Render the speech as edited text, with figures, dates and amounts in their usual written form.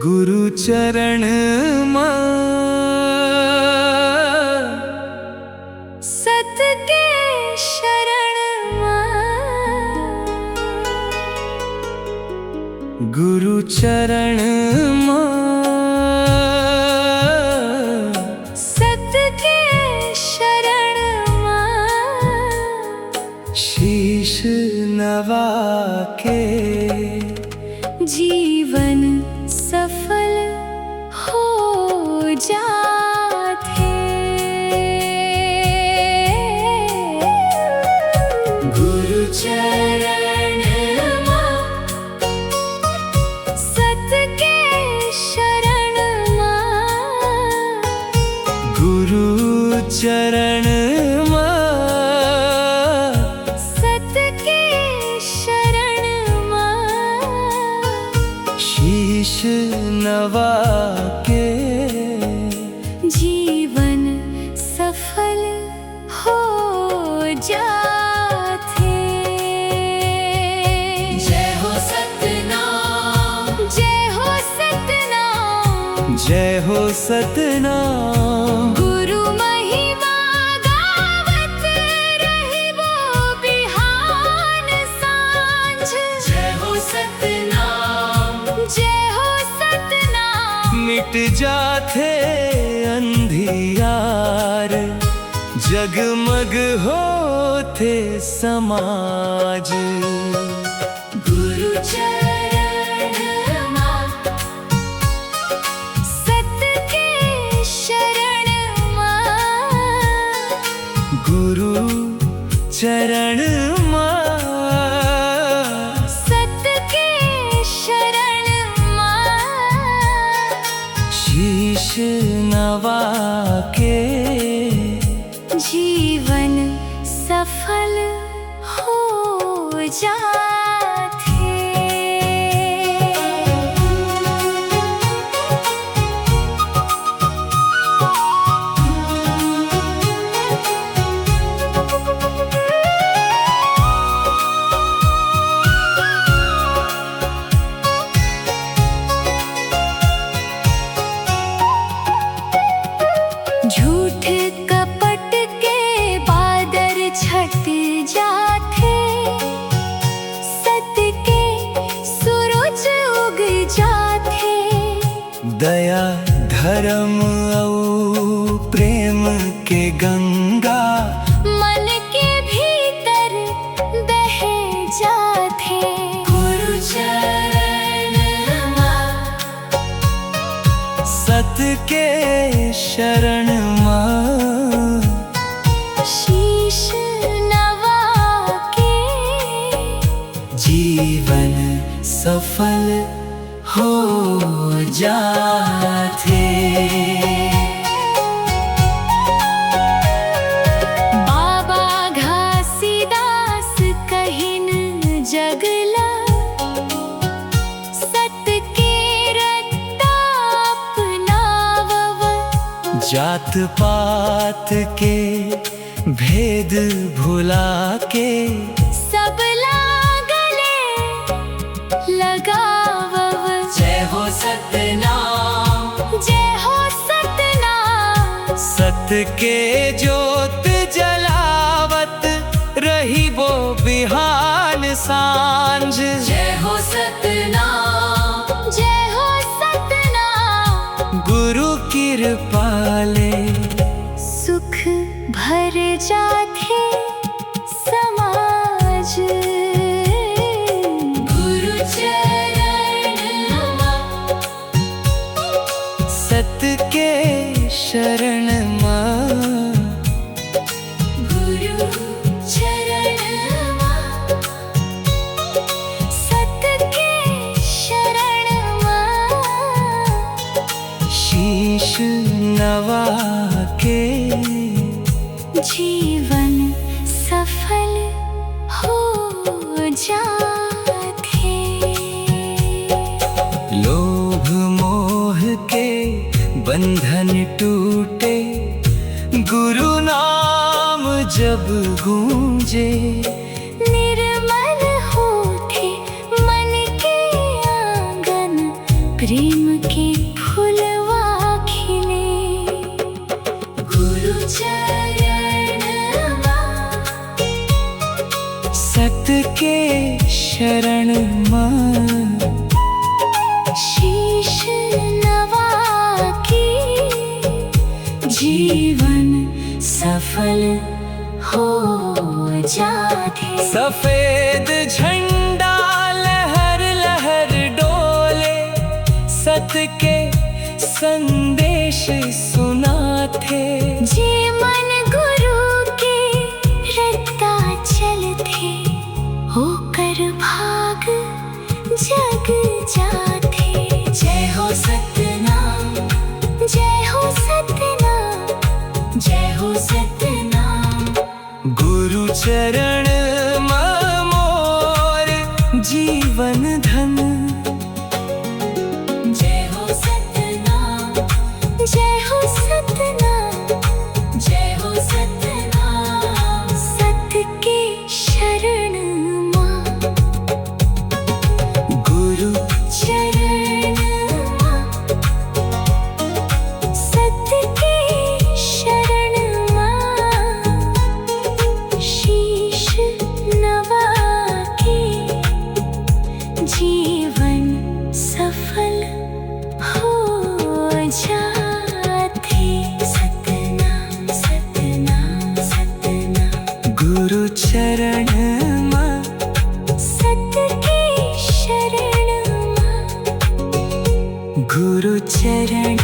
गुरु चरण सत के शरण गुरु चरण सत के शरण शीश नवा के जीवन सफल हो जाते। गुरु चरण सत के शरण गुरु चरण सत के शरण शीश नवा के जीवन सफल हो जाते। जय हो सतनाम, जय हो सतनाम, जय हो सतनाम। गुरु महिमा गावत रहिबो बिहान सांझ। जय हो सतनाम, जय हो सतनाम। मिट जाते अंधियार, जगमग होते समाज। गुरु चरण सत के शरण गुरु चरण सत के शरण शीश नवा के जीवन सफल हो जाते। झूठ कपट के बादर छट जाते, सत्य के सूरज उग जाते। दया धर्म और प्रेम के गंगा मन के भीतर बह जाते। गुरु चरण सत के शरण शीश नवा के जीवन सफल हो जाते। बाबा घासीदास कहिन जगला, सत के रत्ता अपनावव। जात पात के भेद भुला के सब लागले लगावव। जय हो सतनाम, जय हो सतनाम। सत के जोत जलावत रही वो बिहान सांझ। जय हो सतनाम, जय हो सतनाम। गुरु कृपाले सुख भर जाते समाज। गुरु चरण सत के शरण गुरु चरण सत के शरण शीश नवा के जीवन सफल हो जाते। लोभ मोह के बंधन टूटे, गुरु नाम जब गूंजे। निर्मल होते मन के आंगन, प्रेम सत के शरण मां शीश नवा के जीवन सफल हो जाते। सफेद झंडा लहर लहर डोले, सत के संदेश सुनाते। जे मन गुरु के रत्ता चलते, होकर भाग जग जाते। जय हो सतनाम, जय हो सतनाम, जय हो सतनाम। गुरु चरण मोर जीवन धन। जय हो सतनाम, जय हो सतनाम, जय हो सतनाम। सत के शरण मां गुरु चरण मां, सत के शरण मां। शीश नवा के जीवन सफल हो जाते। सतनाम सतनाम सतनाम। गुरु चरण मां सत के शरण मां। गुरु चरण